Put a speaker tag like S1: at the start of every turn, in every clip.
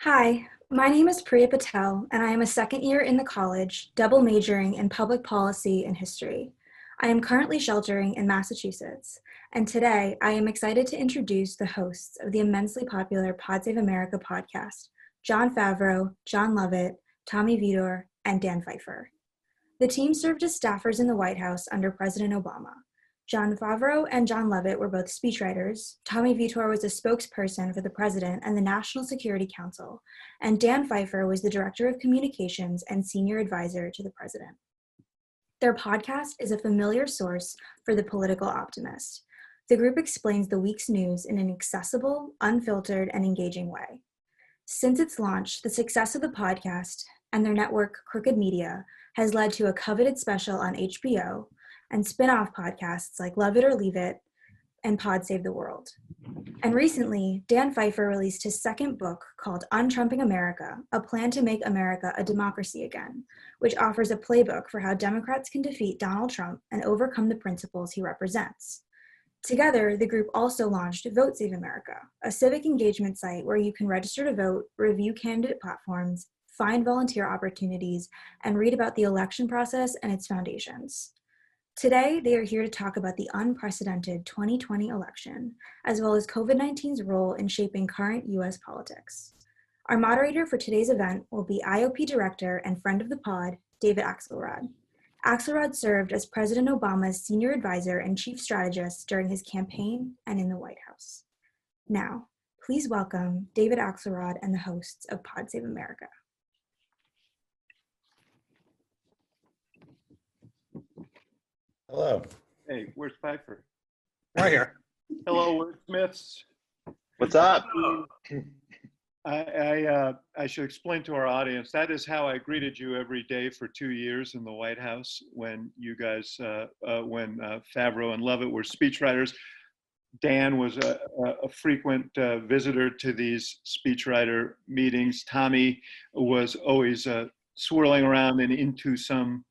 S1: Hi, my name is Priya Patel, and I am a second year in the college, double majoring in public policy and history. I am currently sheltering in Massachusetts, and today I am excited to introduce the hosts of the immensely popular Pod Save America podcast, Jon Favreau, Jon Lovett, Tommy Vietor, and Dan Pfeiffer. The team served as staffers in the White House under President Obama. Jon Favreau and Jon Lovett were both speechwriters. Tommy Vietor was a spokesperson for the president and the National Security Council, and Dan Pfeiffer was the director of communications and senior advisor to the president. Their podcast is a familiar source for the political optimist. The group explains the week's news in an accessible, unfiltered, and engaging way. Since its launch, the success of the podcast and their network, Crooked Media, has led to a coveted special on HBO and spin-off podcasts like Love It or Leave It and Pod Save the World. And recently, Dan Pfeiffer released his second book called Untrumping America, A Plan to Make America a Democracy Again, which offers a playbook for how Democrats can defeat Donald Trump and overcome the principles he represents. Together, the group also launched Vote Save America, a civic engagement site where you can register to vote, review candidate platforms, find volunteer opportunities, and read about the election process and its foundations. Today, they are here to talk about the unprecedented 2020 election, as well as COVID-19's role in shaping current U.S. politics. Our moderator for today's event will be IOP Director and friend of the pod, David Axelrod. Axelrod served as President Obama's senior advisor and chief strategist during his campaign and in the White House. Now, please welcome David Axelrod and the hosts of Pod Save America.
S2: Hello.
S3: Hey, where's Pfeiffer?
S2: Right here.
S3: Hello, wordsmiths.
S2: What's up?
S3: I should explain to our audience, that is how I greeted you every day for 2 years in the White House when you guys, when Favreau and Lovett were speechwriters. Dan was a frequent visitor to these speechwriter meetings. Tommy was always swirling around and into some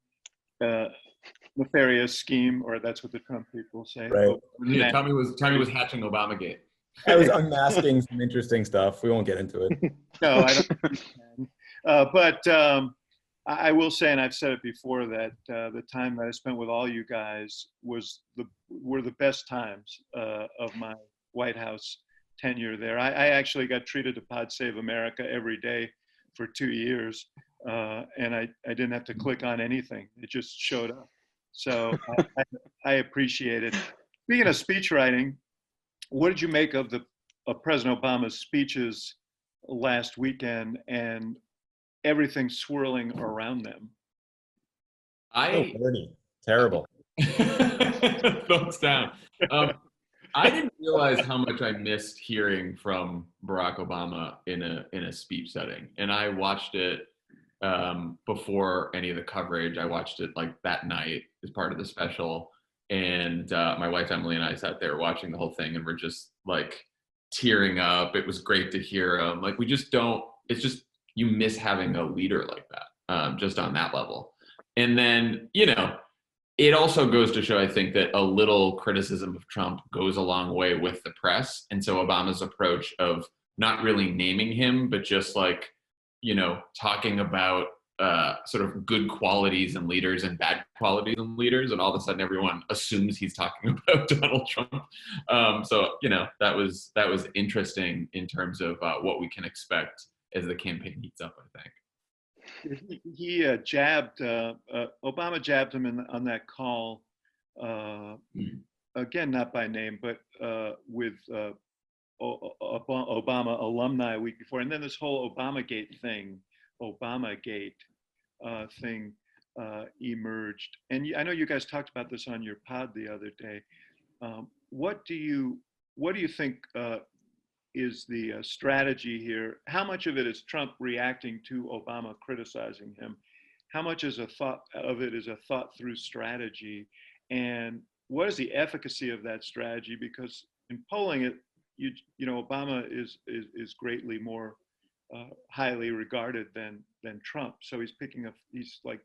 S3: nefarious scheme, or that's what the Trump people say.
S2: Right.
S4: Yeah, Tommy was hatching Obamagate.
S2: I was unmasking some interesting stuff. We won't get into it.
S3: No, I don't. But I will say, and I've said it before, that the time that I spent with all you guys were the best times of my White House tenure there. I actually got treated to Pod Save America every day for 2 years, and I didn't have to click on anything. It just showed up. So I appreciate it. Speaking of speech writing, what did you make of President Obama's speeches last weekend and everything swirling around them?
S2: Bernie. Terrible.
S4: Thumbs down. I didn't realize how much I missed hearing from Barack Obama in a speech setting, and I watched it before any of the coverage. I watched it like that night as part of the special, and my wife Emily and I sat there watching the whole thing, and we're just like tearing up. It was great to hear him. Like, we just don't, it's just, you miss having a leader like that, just on that level. And then, it also goes to show, I think, that a little criticism of Trump goes a long way with the press. And so Obama's approach of not really naming him, but just like, talking about sort of good qualities in leaders and bad qualities in leaders, and all of a sudden everyone assumes he's talking about Donald Trump. So that was interesting in terms of what we can expect as the campaign heats up, I think.
S3: He Obama jabbed him on that call, again, not by name, but with Obama alumni a week before. And then this whole Obamagate thing emerged. And I know you guys talked about this on your pod the other day. What do you think is the strategy here? How much of it is Trump reacting to Obama criticizing him? How much is a thought through strategy? And what is the efficacy of that strategy? Because in polling it, Obama is greatly more highly regarded than Trump. So he's like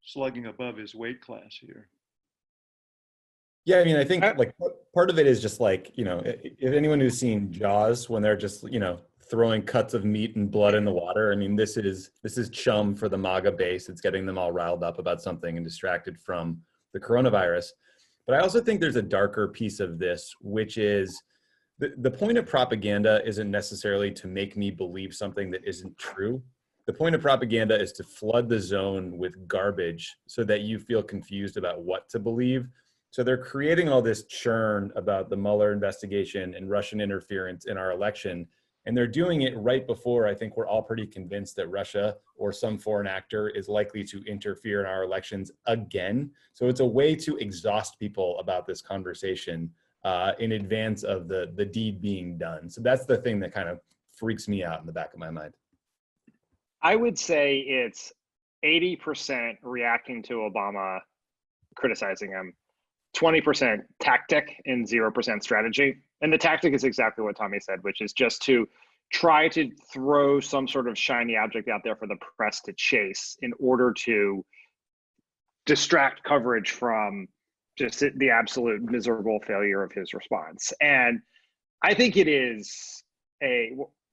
S3: slugging above his weight class here.
S2: Yeah, I mean, I think like part of it is just like, if anyone who's seen Jaws, when they're just, throwing cuts of meat and blood in the water. I mean, this is chum for the MAGA base. It's getting them all riled up about something and distracted from the coronavirus. But I also think there's a darker piece of this, which is the point of propaganda isn't necessarily to make me believe something that isn't true. The point of propaganda is to flood the zone with garbage so that you feel confused about what to believe. So they're creating all this churn about the Mueller investigation and Russian interference in our election. And they're doing it right before I think we're all pretty convinced that Russia or some foreign actor is likely to interfere in our elections again. So it's a way to exhaust people about this conversation in advance of the deed being done. So that's the thing that kind of freaks me out in the back of my mind.
S5: I would say it's 80% reacting to Obama, criticizing him, 20% tactic, and 0% strategy. And the tactic is exactly what Tommy said, which is just to try to throw some sort of shiny object out there for the press to chase in order to distract coverage from just the absolute miserable failure of his response. And I think it is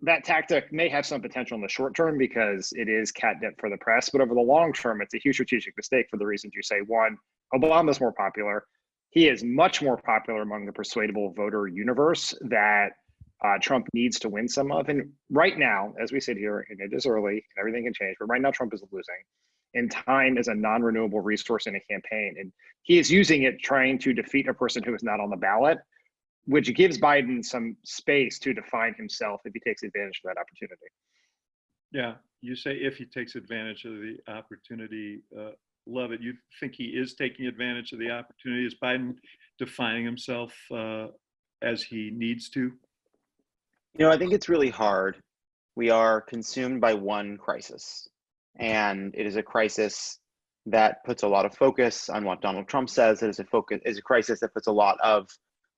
S5: that tactic may have some potential in the short term because it is catnip for the press, but over the long term, it's a huge strategic mistake for the reasons you say. One, Obama's more popular. He is much more popular among the persuadable voter universe that Trump needs to win some of. And right now, as we sit here, and it is early, and everything can change, but right now Trump is losing. And time is a non-renewable resource in a campaign. And he is using it trying to defeat a person who is not on the ballot, which gives Biden some space to define himself if he takes advantage of that opportunity.
S3: Yeah, you say if he takes advantage of the opportunity, love it. You think he is taking advantage of the opportunity? Is Biden defining himself as he needs to?
S6: You know, I think it's really hard. We are consumed by one crisis, and it is a crisis that puts a lot of focus on what Donald Trump says. It is a crisis that puts a lot of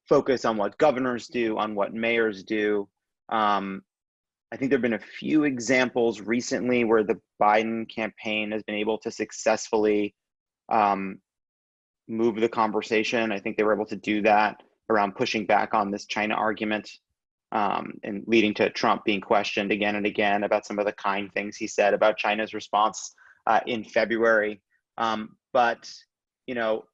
S6: focus on what governors do, on what mayors do. I think there have been a few examples recently where the Biden campaign has been able to successfully move the conversation. I think they were able to do that around pushing back on this China argument and leading to Trump being questioned again and again about some of the kind things he said about China's response in February. But, you know,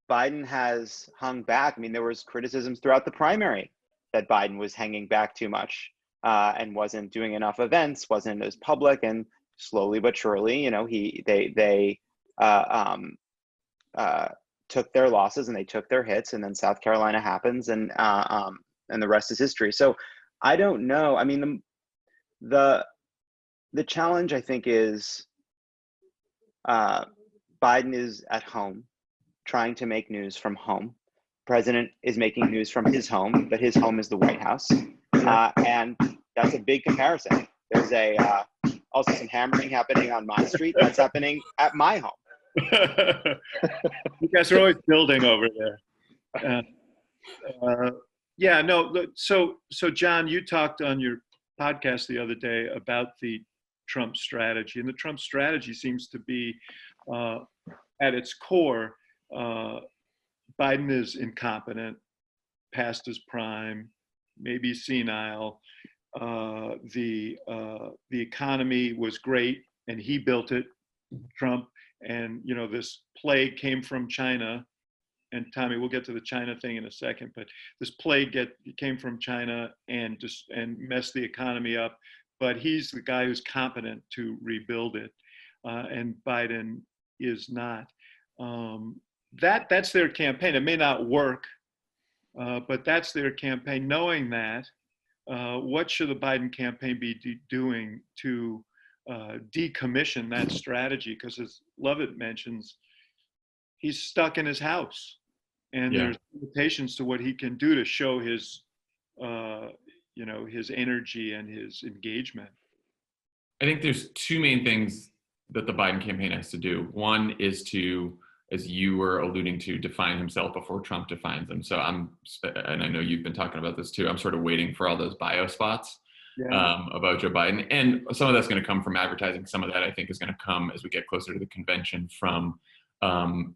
S6: Biden has hung back. I mean, there was criticisms throughout the primary that Biden was hanging back too much and wasn't doing enough events, wasn't as public, and slowly but surely, you know, they took their losses and they took their hits, and then South Carolina happens, and the rest is history. So I don't know. I mean, the challenge I think is Biden is at home trying to make news from home. President is making news from his home, but his home is the White House. And that's a big comparison. There's also some hammering happening on my street. That's happening at my home.
S3: You guys are always building over there. Yeah, no. So John, you talked on your podcast the other day about the Trump strategy, and the Trump strategy seems to be, at its core, Biden is incompetent, past his prime, maybe senile. The economy was great, and he built it, Trump. And you know, this plague came from China. And Tommy, we'll get to the China thing in a second. But this plague came from China and messed the economy up. But he's the guy who's competent to rebuild it, and Biden is not. That's their campaign. It may not work, but that's their campaign. Knowing that, what should the Biden campaign be doing to decommission that strategy? Because as Lovett mentions, he's stuck in his house, and there's limitations to what he can do to show his, his energy and his engagement.
S4: I think there's two main things that the Biden campaign has to do. One is to, as you were alluding to, define himself before Trump defines him. So and I know you've been talking about this too, I'm sort of waiting for all those bio spots about Joe Biden. And some of that's going to come from advertising. Some of that I think is going to come as we get closer to the convention from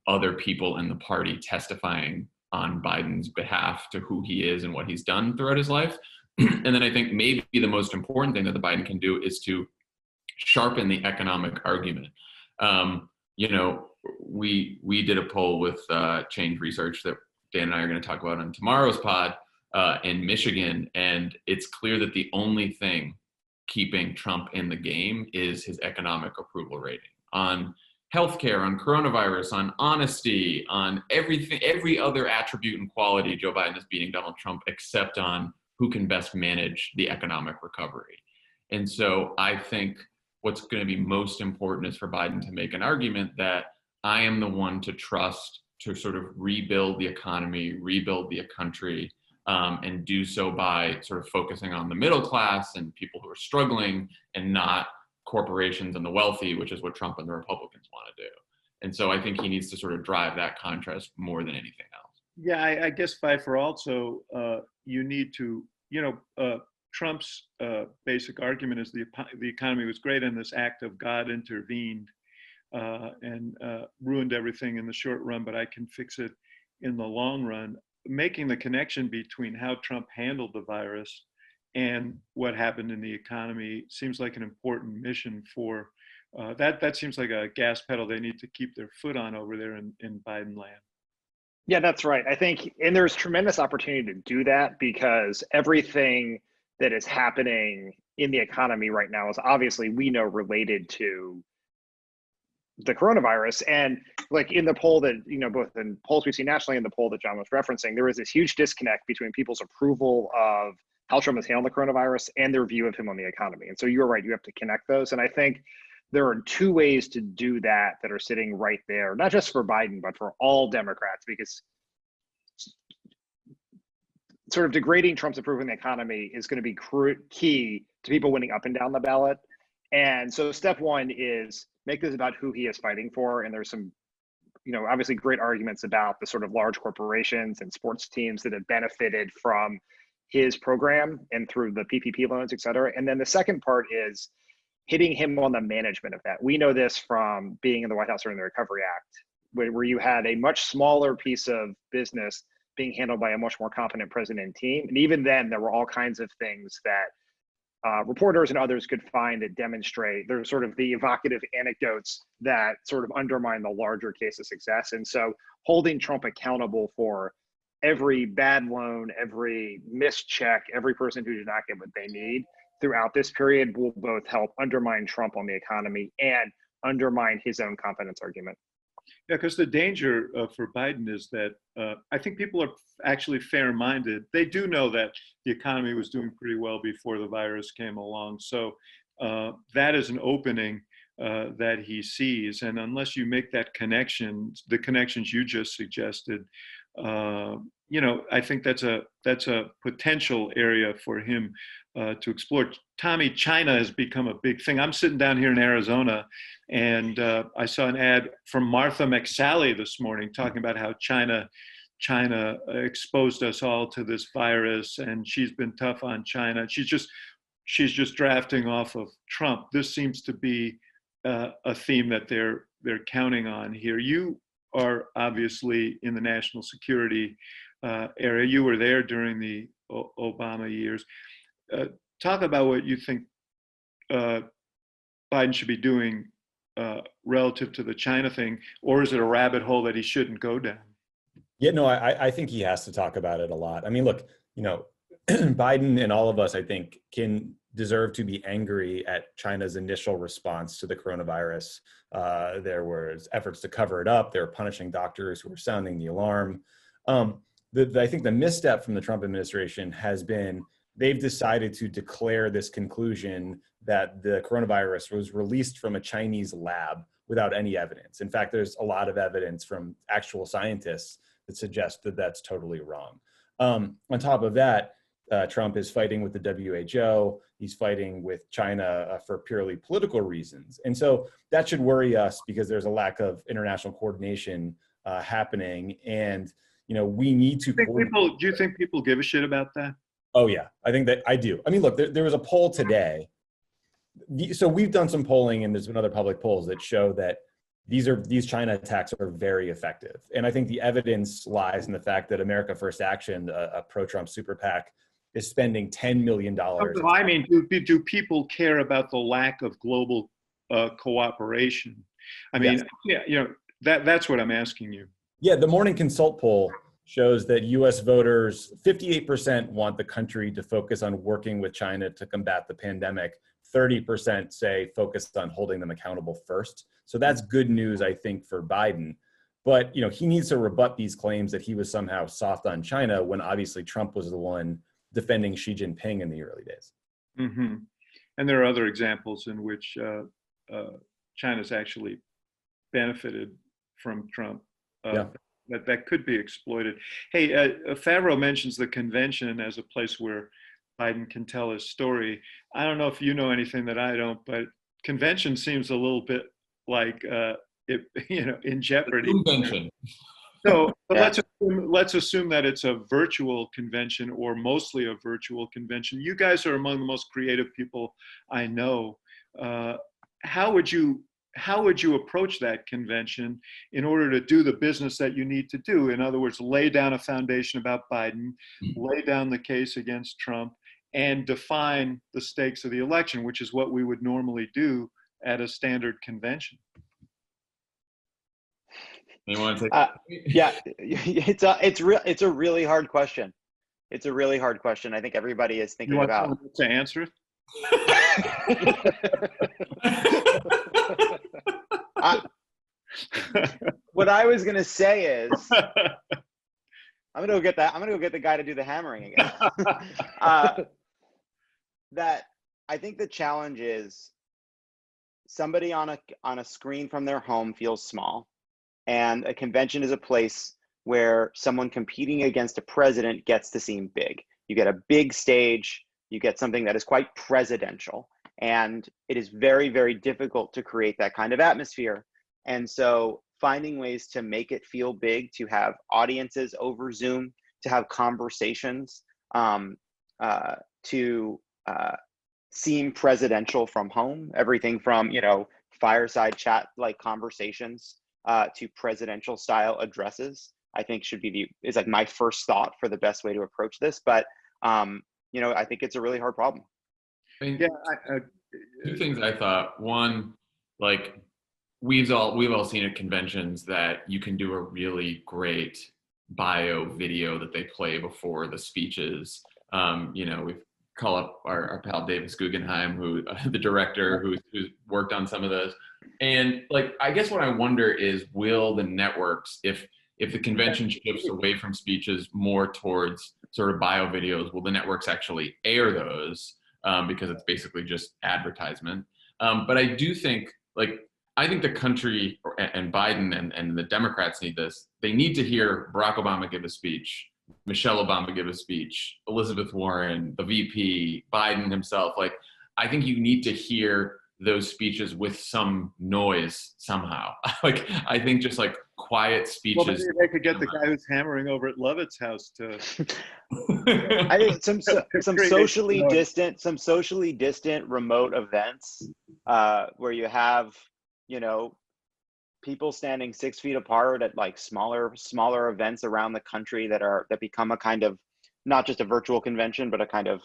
S4: other people in the party testifying on Biden's behalf to who he is and what he's done throughout his life. And then I think maybe the most important thing that the Biden can do is to sharpen the economic argument. We did a poll with Change Research that Dan and I are going to talk about on tomorrow's pod in Michigan, and it's clear that the only thing keeping Trump in the game is his economic approval rating on healthcare, on coronavirus, on honesty, on everything, every other attribute and quality. Joe Biden is beating Donald Trump except on who can best manage the economic recovery. And so I think what's going to be most important is for Biden to make an argument that I am the one to trust to sort of rebuild the economy, rebuild the country, and do so by sort of focusing on the middle class and people who are struggling, and not corporations and the wealthy, which is what Trump and the Republicans want to do. And so I think he needs to sort of drive that contrast more than anything else.
S3: Yeah, I guess Pfeiffer also, you need to, Trump's basic argument is the economy was great and this act of God intervened and ruined everything in the short run, but I can fix it in the long run. Making the connection between how Trump handled the virus and what happened in the economy seems like an important mission for that seems like a gas pedal they need to keep their foot on over there in Biden land.
S5: Yeah, that's right. I think, and there's tremendous opportunity to do that because everything that is happening in the economy right now is obviously, we know, related to the coronavirus. And like in the poll that, both in polls we see nationally and the poll that John was referencing, there is this huge disconnect between people's approval of how Trump has handled the coronavirus and their view of him on the economy. And so you're right, you have to connect those. And I think there are two ways to do that are sitting right there, not just for Biden, but for all Democrats, because sort of degrading Trump's approval of the economy is going to be key to people winning up and down the ballot. And so step one is make this about who he is fighting for. And there's some, obviously great arguments about the sort of large corporations and sports teams that have benefited from his program and through the PPP loans, et cetera. And then the second part is hitting him on the management of that. We know this from being in the White House during the Recovery Act, where you had a much smaller piece of business being handled by a much more competent president and team. And even then, there were all kinds of things that reporters and others could find that demonstrate there's sort of the evocative anecdotes that sort of undermine the larger case of success. And so holding Trump accountable for every bad loan, every missed check, every person who did not get what they need throughout this period will both help undermine Trump on the economy and undermine his own competence argument.
S3: Yeah, because the danger for Biden is that I think people are actually fair-minded. They do know that the economy was doing pretty well before the virus came along. So that is an opening that he sees. And unless you make that connection, the connections you just suggested, I think that's a potential area for him to explore. Tommy, China has become a big thing. I'm sitting down here in Arizona, and I saw an ad from Martha McSally this morning talking about how China exposed us all to this virus, and she's been tough on China. She's just drafting off of Trump. This seems to be a theme that they're counting on here. You are obviously in the national security area. You were there during the Obama years. Talk about what you think Biden should be doing relative to the China thing, or is it a rabbit hole that he shouldn't go down?
S2: Yeah, no, I think he has to talk about it a lot. I mean, look, Biden and all of us, I think, can deserve to be angry at China's initial response to the coronavirus. There was efforts to cover it up. They were punishing doctors who were sounding the alarm. I think the misstep from the Trump administration has been they've decided to declare this conclusion that the coronavirus was released from a Chinese lab without any evidence. In fact, there's a lot of evidence from actual scientists that suggest that that's totally wrong. On top of that, Trump is fighting with the WHO. He's fighting with China for purely political reasons. And so that should worry us because there's a lack of international coordination happening. And, we need to.
S3: Do you think people give a shit about that?
S2: Oh, yeah, I think that I do. I mean, look, there was a poll today. So we've done some polling, and there's been other public polls that show that these China attacks are very effective. And I think the evidence lies in the fact that America First Action, a pro-Trump super PAC, is spending $10 million.
S3: I mean, do people care about the lack of global cooperation? I mean,
S2: Yes.
S3: yeah, that's what I'm asking you.
S2: Yeah, the Morning Consult poll shows that US voters, 58% want the country to focus on working with China to combat the pandemic. 30% say focused on holding them accountable first. So that's good news, I think, for Biden. But he needs to rebut these claims that he was somehow soft on China when obviously Trump was the one defending Xi Jinping in the early days.
S3: Mm-hmm. And there are other examples in which China's actually benefited from Trump.
S2: Yeah.
S3: That could be exploited. Hey, Favreau mentions the convention as a place where Biden can tell his story. I don't know if you know anything that I don't, but convention seems a little bit like in jeopardy.
S4: Convention.
S3: So
S6: Yeah.
S3: let's assume that it's a virtual convention or mostly a virtual convention. You guys are among the most creative people I know. How would you approach that convention in order to do the business that you need to do? In other words, lay down a foundation about Biden, lay down the case against Trump, and define the stakes of the election, which is what we would normally do at a standard convention.
S4: You want to take
S6: Yeah, it's a really hard question. It's a really hard question. I think everybody is thinking
S3: You want
S6: about
S3: someone to answer it?
S6: What I was gonna say is I'm gonna go get the guy to do the hammering again. That I think the challenge is somebody on a screen from their home feels small, and a convention is a place where someone competing against a president gets to seem big. You get a big stage, you get something that is quite presidential, and it is very, very difficult to create that kind of atmosphere. And so finding ways to make it feel big, to have audiences over Zoom, to have conversations, to seem presidential from home, everything from, fireside chat like conversations to presidential style addresses, I think is like my first thought for the best way to approach this. But, I think it's a really hard problem.
S4: I mean,
S3: Yeah.
S4: two things I thought. One, like we've all seen at conventions that you can do a really great bio video that they play before the speeches. We call up our pal Davis Guggenheim, who the director who's worked on some of those. And like, I guess what I wonder is, will the networks, if the convention shifts away from speeches more towards sort of bio videos, will the networks actually air those? Because it's basically just advertisement. But I do think, I think the country and Biden and the Democrats need this. They need to hear Barack Obama give a speech, Michelle Obama give a speech, Elizabeth Warren, the VP, Biden himself. I think you need to hear those speeches with some noise somehow. I think just quiet speeches.
S3: Well, maybe they could get the guy who's hammering over at Lovett's house to.
S6: I think some socially distant remote events where you have, people standing 6 feet apart at smaller events around the country that become a kind of, not just a virtual convention, but a kind of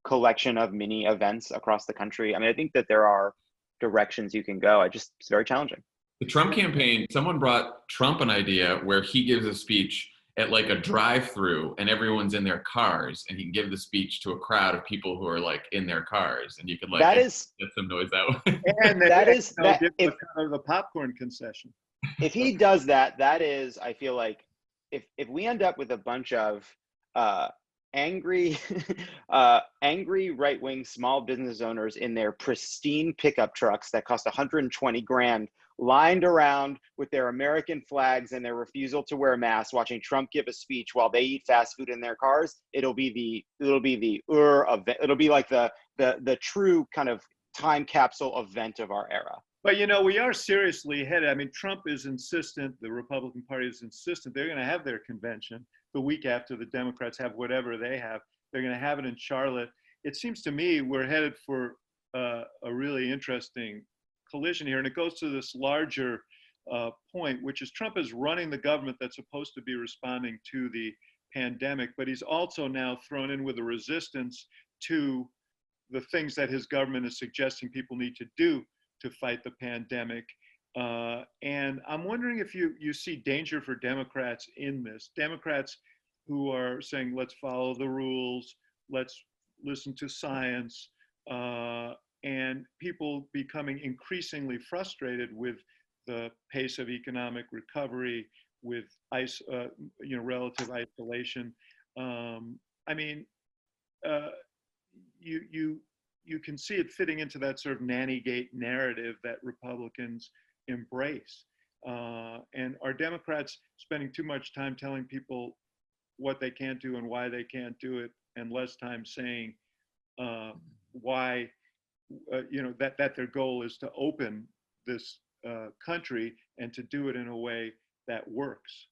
S6: collection of mini events across the country. I mean, I think that there are directions you can go. It's very challenging.
S4: The Trump campaign, someone brought Trump an idea where he gives a speech at a drive-through and everyone's in their cars, and he can give the speech to a crowd of people who are in their cars, and you could get some noise that way.
S3: And the popcorn concession.
S6: If he does that, I feel like if we end up with a bunch of angry right-wing small business owners in their pristine pickup trucks that cost $120,000, lined around with their American flags and their refusal to wear masks, watching Trump give a speech while they eat fast food in their cars, it'll be the event. It'll be like the true kind of time capsule event of our era.
S3: But we are seriously headed. I mean, Trump is insistent, the Republican Party is insistent, they're going to have their convention the week after the Democrats have whatever they have. They're going to have it in Charlotte. It seems to me we're headed for a really interesting collision here. And it goes to this larger point, which is Trump is running the government that's supposed to be responding to the pandemic, but he's also now thrown in with a resistance to the things that his government is suggesting people need to do to fight the pandemic. And I'm wondering if you see danger for Democrats in this. Democrats who are saying, let's follow the rules, let's listen to science, and people becoming increasingly frustrated with the pace of economic recovery, with relative isolation. I mean, you can see it fitting into that sort of nanny gate narrative that Republicans embrace. And are Democrats spending too much time telling people what they can't do and why they can't do it, and less time saying why, that their goal is to open this country and to do it in a way that works?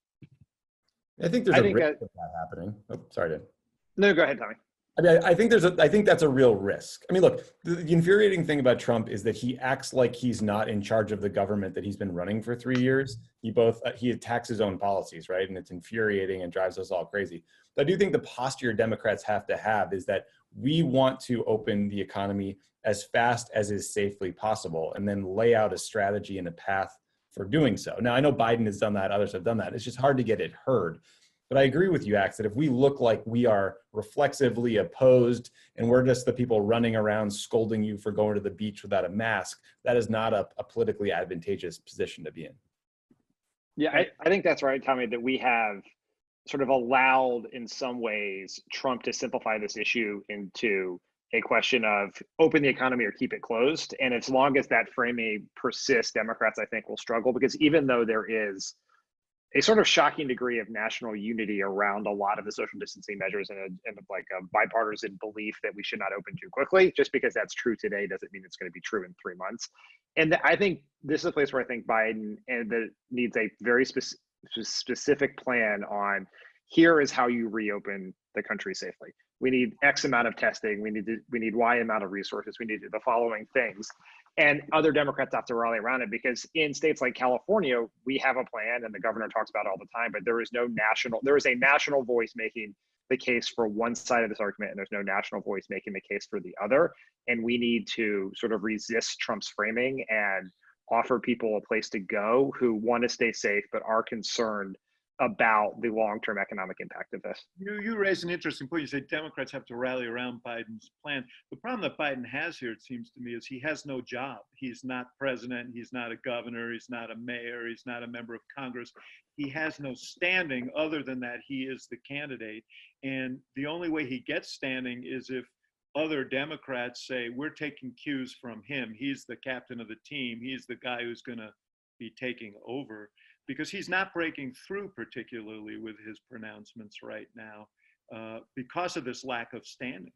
S2: I think there's a risk of that happening. Oh, sorry, Dan.
S5: No, go ahead, Tommy.
S2: I mean, I think that's a real risk. I mean, look, the infuriating thing about Trump is that he acts like he's not in charge of the government that he's been running for 3 years. He attacks his own policies, right? And it's infuriating and drives us all crazy. But I do think the posture Democrats have to have is that we want to open the economy as fast as is safely possible, and then lay out a strategy and a path for doing so. Now, I know Biden has done that, others have done that. It's just hard to get it heard. But I agree with you, Axe, that if we look like we are reflexively opposed and we're just the people running around scolding you for going to the beach without a mask, that is not a politically advantageous position to be in.
S5: Yeah, I think that's right, Tommy, that we have sort of allowed, in some ways, Trump to simplify this issue into a question of open the economy or keep it closed. And as long as that framing persists, Democrats, I think, will struggle, because even though there is a sort of shocking degree of national unity around a lot of the social distancing measures and like a bipartisan belief that we should not open too quickly, just because that's true today doesn't mean it's going to be true in 3 months. And I think this is a place where I think Biden needs a very specific plan on, here is how you reopen the country safely. We need X amount of testing. We need Y amount of resources. We need the following things. And other Democrats have to rally around it, because in states like California, we have a plan and the governor talks about it all the time, but there is a national voice making the case for one side of this argument, and there's no national voice making the case for the other. And we need to sort of resist Trump's framing and offer people a place to go who want to stay safe, but are concerned about the long-term economic impact of this.
S3: You raise an interesting point. You say Democrats have to rally around Biden's plan. The problem that Biden has here, it seems to me, is he has no job. He's not president. He's not a governor. He's not a mayor. He's not a member of Congress. He has no standing other than that he is the candidate. And the only way he gets standing is if other Democrats say, we're taking cues from him. He's the captain of the team. He's the guy who's going to be taking over. Because he's not breaking through particularly with his pronouncements right now because of this lack of standing.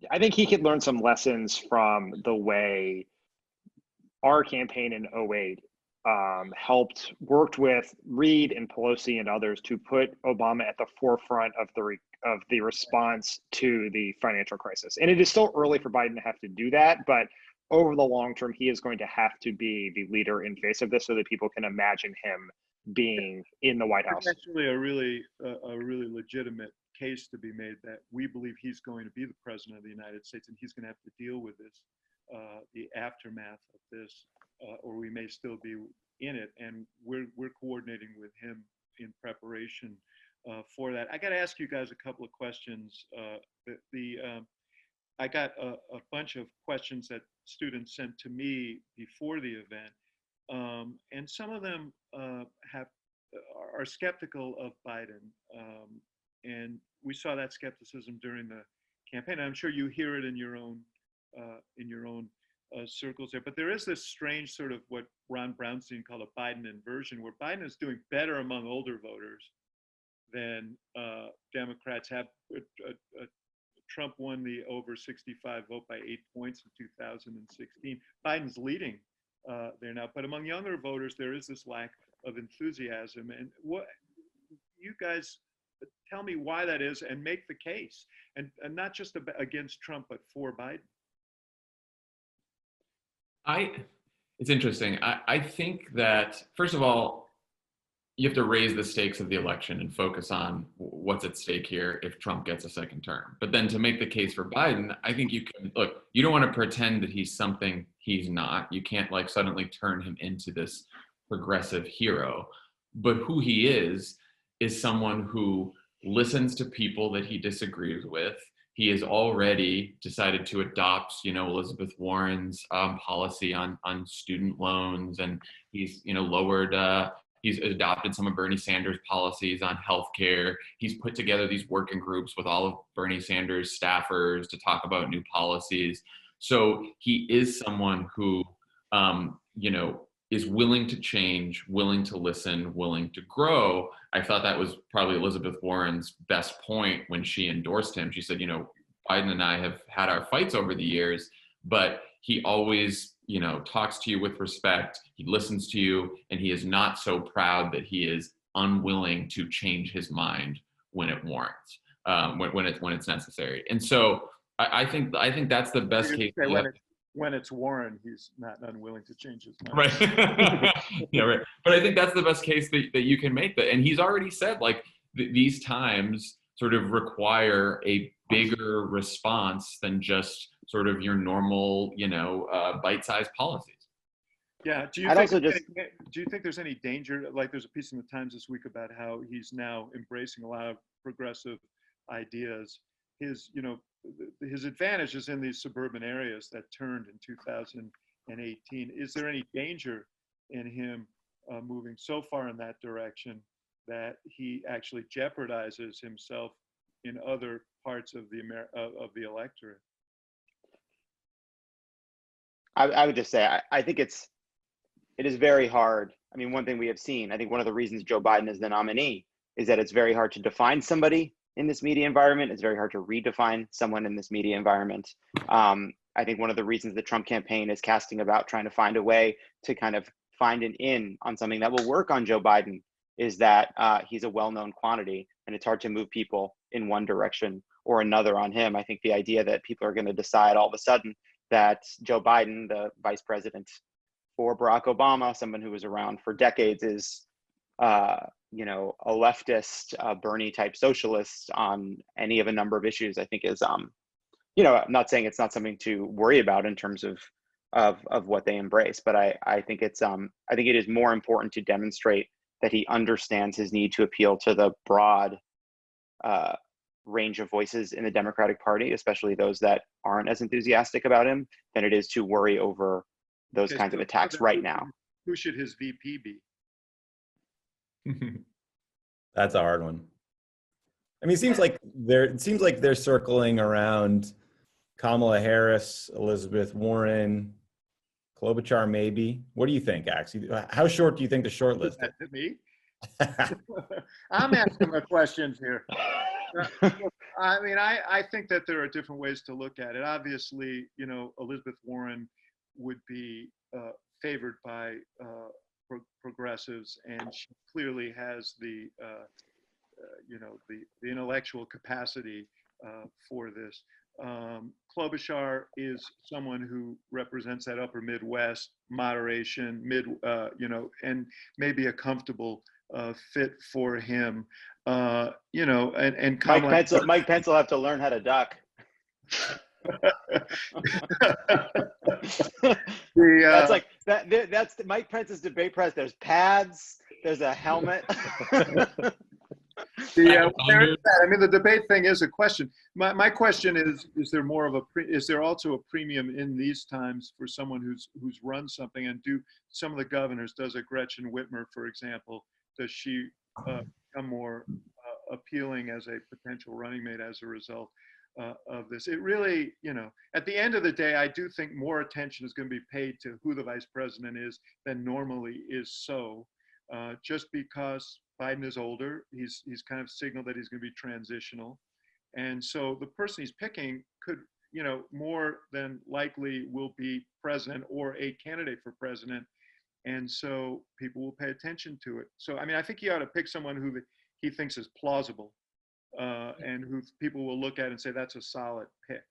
S5: I think he could learn some lessons from the way our campaign in 2008 worked with Reid and Pelosi and others to put Obama at the forefront of the response to the financial crisis. And it is still early for Biden to have to do that, but over the long term, he is going to have to be the leader in face of this so that people can imagine him being in the White House.
S3: That's actually a really legitimate case to be made, that we believe he's going to be the president of the United States, and he's going to have to deal with this, the aftermath of this, or we may still be in it, and we're coordinating with him in preparation for that. I got to ask you guys a couple of questions. I got a bunch of questions that students sent to me before the event, and some of them are skeptical of Biden, and we saw that skepticism during the campaign. I'm sure you hear it in your own circles there. But there is this strange sort of what Ron Brownstein called a Biden inversion, where Biden is doing better among older voters than Democrats have. Trump won the over 65 vote by 8 points in 2016. Biden's leading there now, but among younger voters, there is this lack of enthusiasm. And what you guys tell me why that is, and make the case, and not just against Trump, but for Biden.
S4: It's interesting. I think that, first of all, you have to raise the stakes of the election and focus on what's at stake here if Trump gets a second term. But then to make the case for Biden, I think you can look, you don't want to pretend that he's something he's not. You can't like suddenly turn him into this progressive hero. But who he is someone who listens to people that he disagrees with. He has already decided to adopt, Elizabeth Warren's policy on student loans, and he's, lowered. He's adopted some of Bernie Sanders' policies on healthcare. He's put together these working groups with all of Bernie Sanders' staffers to talk about new policies. So he is someone who, is willing to change, willing to listen, willing to grow. I thought that was probably Elizabeth Warren's best point when she endorsed him. She said, Biden and I have had our fights over the years, but he always, talks to you with respect. He listens to you, and he is not so proud that he is unwilling to change his mind when it warrants, when it's necessary. And so I think that's the best case.
S3: When it's Warren, he's not unwilling to change his mind.
S4: Right. Yeah, right. But I think that's the best case that you can make that. And he's already said, like, these times sort of require a bigger response than just sort of your normal, bite-sized policies.
S3: Yeah. Do you think there's any danger? Like, there's a piece in the Times this week about how he's now embracing a lot of progressive ideas. His advantage is in these suburban areas that turned in 2018. Is there any danger in him moving so far in that direction that he actually jeopardizes himself in other parts of the electorate?
S6: I would just say I think it is very hard. I mean, one thing we have seen, I think one of the reasons Joe Biden is the nominee is that it's very hard to define somebody in this media environment. It's very hard to redefine someone in this media environment. I think one of the reasons the Trump campaign is casting about trying to find a way to kind of find an in on something that will work on Joe Biden is that he's a well-known quantity, and it's hard to move people in one direction or another on him. I think the idea that people are going to decide all of a sudden that Joe Biden, the vice president for Barack Obama, someone who was around for decades, is a leftist Bernie type socialist on any of a number of issues, I think is, I'm not saying it's not something to worry about in terms of what they embrace, but I think it is more important to demonstrate that he understands his need to appeal to the broad range of voices in the Democratic Party, especially those that aren't as enthusiastic about him, than it is to worry over those kinds of attacks right now.
S3: Who should his VP be?
S2: That's a hard one. I mean, it seems like they're circling around Kamala Harris, Elizabeth Warren, Klobuchar, maybe. What do you think, Axe? How short do you think the short list is?
S3: To me? I'm asking the questions here. I mean, I think that there are different ways to look at it. Obviously, Elizabeth Warren would be favored by progressives, and she clearly has the intellectual capacity for this. Klobuchar is someone who represents that upper Midwest moderation, and maybe a comfortable fit for him. And
S6: Mike Pence will have to learn how to duck. That's like that. That's Mike Pence's debate press. There's pads. There's a helmet.
S3: The debate thing is a question. My question is there more of is there also a premium in these times for someone who's run something, and do some of the governors, does a Gretchen Whitmer, for example, does she become more appealing as a potential running mate as a result of this? It really, at the end of the day, I do think more attention is going to be paid to who the vice president is than normally is so. Just because Biden is older, he's kind of signaled that he's going to be transitional. And so the person he's picking could, more than likely will be president or a candidate for president. And so people will pay attention to it. So, I mean, I think he ought to pick someone who he thinks is plausible and who people will look at and say, that's a solid pick.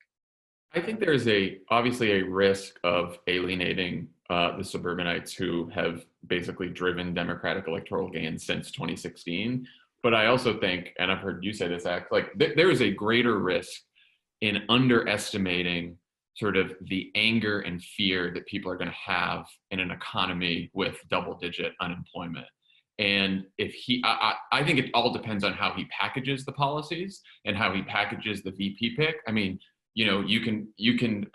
S4: I think there is obviously a risk of alienating the suburbanites who have basically driven Democratic electoral gains since 2016. But I also think, and I've heard you say this, Act, like there is a greater risk in underestimating sort of the anger and fear that people are going to have in an economy with double-digit unemployment. And if I think it all depends on how he packages the policies and how he packages the VP pick. I mean, you can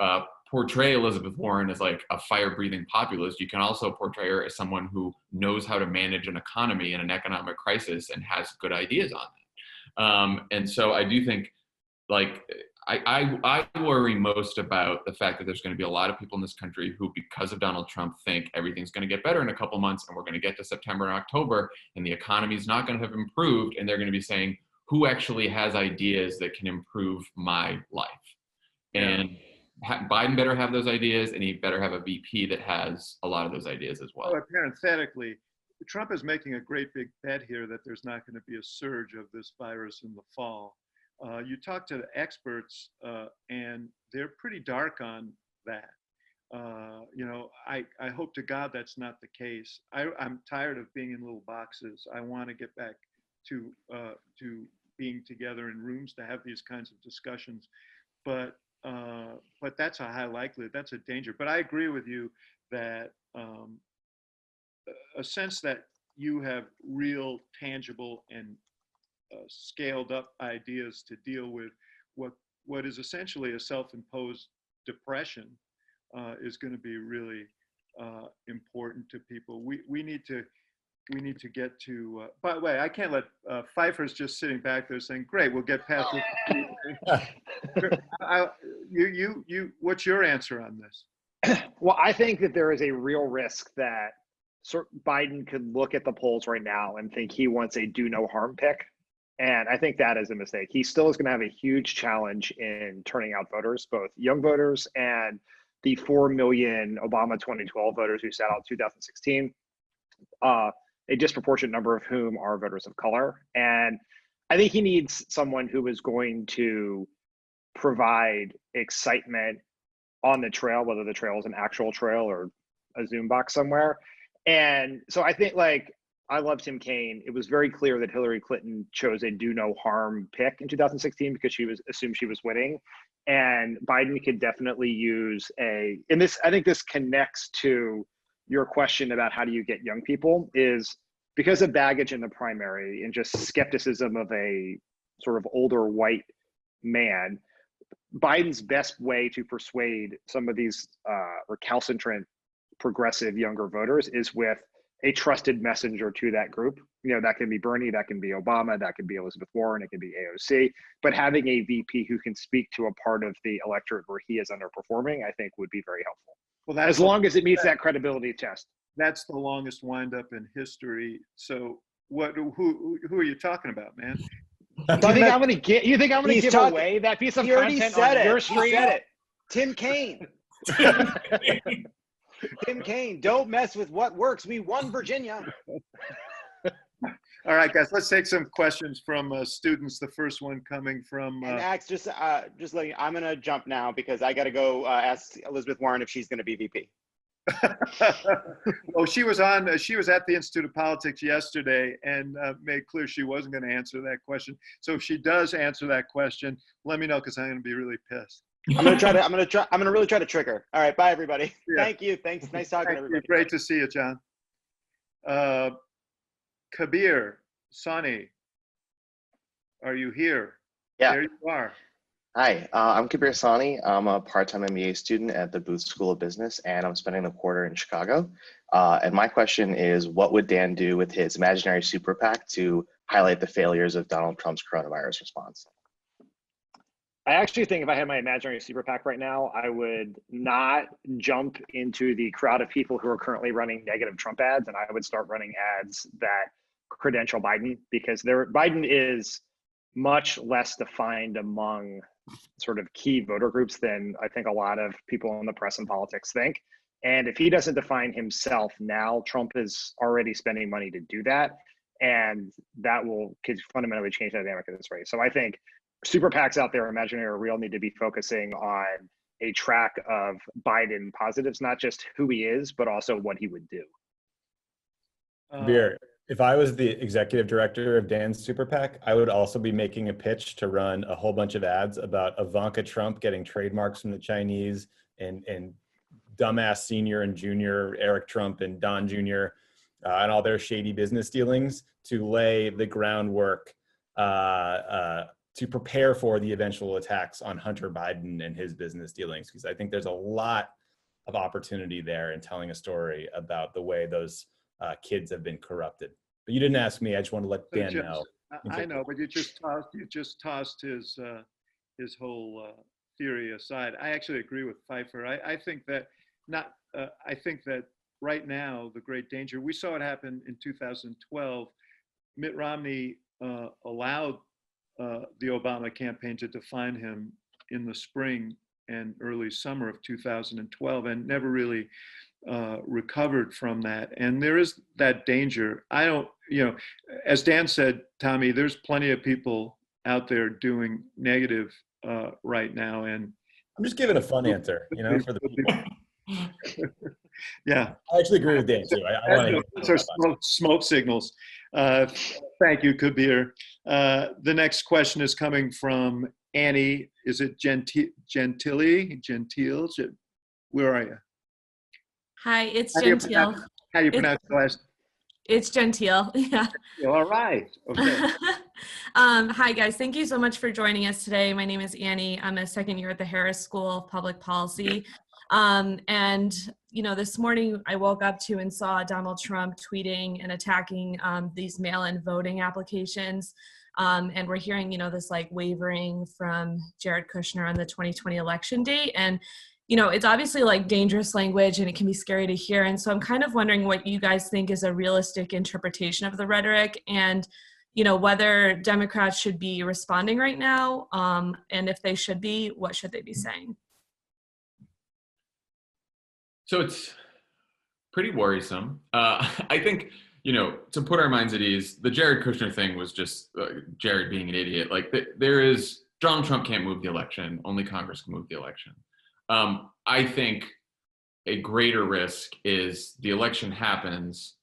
S4: portray Elizabeth Warren as like a fire-breathing populist. You can also portray her as someone who knows how to manage an economy in an economic crisis and has good ideas on that. And so I do think, like, I worry most about the fact that there's going to be a lot of people in this country who, because of Donald Trump, think everything's going to get better in a couple months, and we're going to get to September and October, and the economy is not going to have improved, and they're going to be saying, who actually has ideas that can improve my life?
S3: Yeah.
S4: And Biden better have those ideas, and he better have a VP that has a lot of those ideas as well.
S3: Well, parenthetically, Trump is making a great big bet here that there's not going to be a surge of this virus in the fall. You talk to the experts, and they're pretty dark on that. I hope to God that's not the case. I'm tired of being in little boxes. I want to get back to being together in rooms to have these kinds of discussions. But that's a high likelihood. That's a danger. But I agree with you that a sense that you have real, tangible, and scaled up ideas to deal with what is essentially a self-imposed depression is going to be really important to people. We need to get to. By the way, I can't let Pfeiffer's just sitting back there saying, "Great, we'll get past this." What's your answer on this?
S5: Well, I think that there is a real risk that Biden could look at the polls right now and think he wants a do no harm pick. And I think that is a mistake. He still is going to have a huge challenge in turning out voters, both young voters and the 4 million Obama 2012 voters who sat out 2016, a disproportionate number of whom are voters of color. And I think he needs someone who is going to provide excitement on the trail, whether the trail is an actual trail or a Zoom box somewhere. And so I think, like, I love Tim Kaine. It was very clear that Hillary Clinton chose a do no harm pick in 2016 because she was assumed she was winning. And Biden could definitely use and this, I think this connects to your question about how do you get young people, is because of baggage in the primary and just skepticism of a sort of older white man. Biden's best way to persuade some of these recalcitrant progressive younger voters is with a trusted messenger to that group. That can be Bernie, that can be Obama, that can be Elizabeth Warren, it can be AOC, but having a VP who can speak to a part of the electorate where he is underperforming, I think would be very helpful. Well, as long as it meets that credibility test.
S3: That's the longest windup in history. So who are you talking about, man?
S5: You think I'm going to give away that piece of content on your stream?
S6: He said it. Tim Kaine. Tim Kaine, don't mess with what works. We won Virginia.
S3: All right, guys, let's take some questions from students. The first one coming from.
S6: And Max, just letting you, I'm going to jump now because I got to go ask Elizabeth Warren if she's going to be VP.
S3: Well, she was at the Institute of Politics yesterday and made clear she wasn't going to answer that question. So if she does answer that question, let me know because I'm going to be really pissed.
S6: I'm gonna really try to trick her. All right, bye everybody. Yeah. Thank you. Thanks. Nice talking to everybody.
S3: Great to see you, John. Kabir, Sonny, are you here?
S7: Yeah.
S3: There you are.
S7: Hi, I'm Kabir Sani. I'm a part-time MBA student at the Booth School of Business, and I'm spending the quarter in Chicago. And my question is, what would Dan do with his imaginary super PAC to highlight the failures of Donald Trump's coronavirus response?
S5: I actually think if I had my imaginary super PAC right now, I would not jump into the crowd of people who are currently running negative Trump ads, and I would start running ads that credential Biden, because Biden is much less defined among sort of key voter groups than I think a lot of people in the press and politics think. And if he doesn't define himself now, Trump is already spending money to do that, and that could fundamentally change the dynamic of this race. So I think super PACs out there, imaginary or real, need to be focusing on a track of Biden positives, not just who he is, but also what he would do.
S2: Kabir, if I was the executive director of Dan's Super PAC, I would also be making a pitch to run a whole bunch of ads about Ivanka Trump getting trademarks from the Chinese and dumbass senior and junior Eric Trump and Don Jr. And all their shady business dealings to lay the groundwork to prepare for the eventual attacks on Hunter Biden and his business dealings. Because I think there's a lot of opportunity there in telling a story about the way those kids have been corrupted. But you didn't ask me. I just want to let Dan know.
S3: I know, but you just tossed his whole theory aside. I actually agree with Pfeiffer. I think that right now the great danger, we saw it happen in 2012. Mitt Romney allowed the Obama campaign to define him in the spring and early summer of 2012, and never really recovered from that. And there is that danger. I don't, as Dan said, Tommy, there's plenty of people out there doing negative right now. And
S2: I'm just giving a fun answer, for the people.
S3: Yeah.
S2: I actually agree with Dan too. I want
S3: to smoke signals. Thank you, Kabir. The next question is coming from Annie. Is it Gentile? Where are you?
S8: Hi, it's Gentile.
S3: How do you pronounce the last?
S8: It's Gentile. Yeah.
S3: All right. Okay.
S8: Hi, guys. Thank you so much for joining us today. My name is Annie. I'm a second year at the Harris School of Public Policy. And, this morning I woke up to and saw Donald Trump tweeting and attacking these mail-in voting applications. And we're hearing, this like wavering from Jared Kushner on the 2020 election date. And it's obviously like dangerous language and it can be scary to hear. And so I'm kind of wondering what you guys think is a realistic interpretation of the rhetoric and, whether Democrats should be responding right now. And if they should be, what should they be saying?
S4: So it's pretty worrisome. I think, to put our minds at ease, the Jared Kushner thing was just Jared being an idiot. Like Donald Trump can't move the election. Only Congress can move the election. I think a greater risk is the election happens.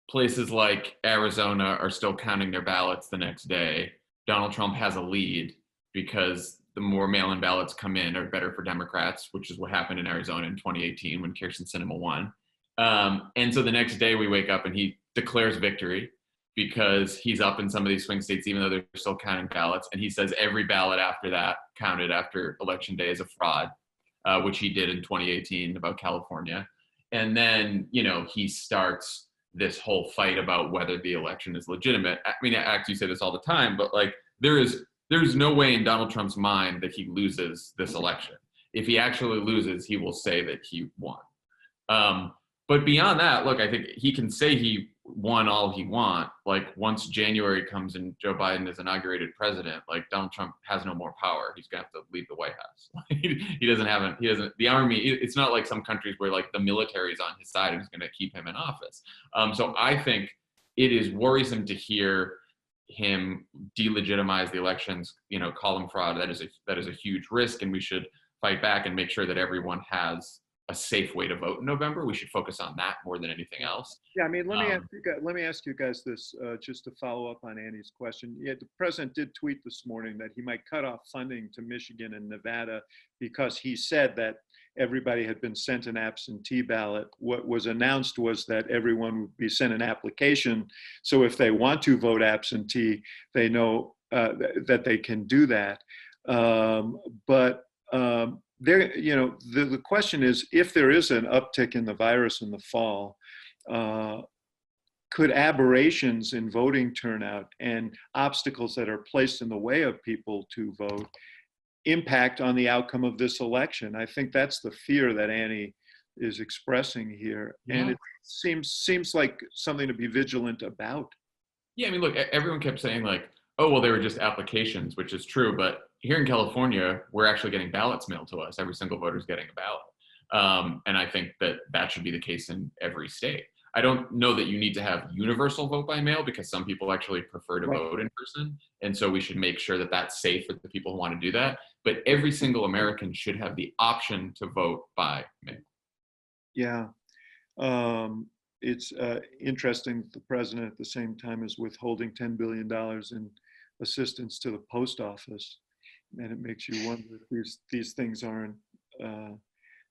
S4: Places like Arizona are still counting their ballots the next day. Donald Trump has a lead because the more mail-in ballots come in are better for Democrats, which is what happened in Arizona in 2018 when Kyrsten Sinema won. And so the next day we wake up and he declares victory because he's up in some of these swing states, even though they're still counting ballots. And he says every ballot after that counted after election day is a fraud. Which he did in 2018 about California. And then, he starts this whole fight about whether the election is legitimate. I mean, you say this all the time, but like there's no way in Donald Trump's mind that he loses this election. If he actually loses, he will say that he won. But beyond that, look, I think he can say he won all he wants. Like once January comes and Joe Biden is inaugurated president, like Donald Trump has no more power. He's gonna have to leave the White House. He doesn't, the army, it's not like some countries where like the military is on his side and is gonna keep him in office. So I think it is worrisome to hear him delegitimize the elections, call them fraud. That is a huge risk, and we should fight back and make sure that everyone has a safe way to vote in November. We should focus on that more than anything else.
S3: Yeah, I mean, let me ask you guys this, just to follow up on Annie's question. Yeah, the president did tweet this morning that he might cut off funding to Michigan and Nevada because he said that everybody had been sent an absentee ballot. What was announced was that everyone would be sent an application. So if they want to vote absentee, they know that they can do that. The question is, if there is an uptick in the virus in the fall, could aberrations in voting turnout and obstacles that are placed in the way of people to vote impact on the outcome of this election? I think that's the fear that Annie is expressing here. Yeah. And it seems like something to be vigilant about.
S4: Yeah, I mean, look, everyone kept saying like, oh, well, they were just applications, which is true. But here in California, we're actually getting ballots mailed to us. Every single voter is getting a ballot. And I think that should be the case in every state. I don't know that you need to have universal vote by mail because some people actually prefer to vote in person. And so we should make sure that that's safe for the people who want to do that. but every single American should have the option to vote by mail.
S3: Yeah. It's interesting that the president at the same time is withholding $10 billion in assistance to the post office. And it makes you wonder if these things aren't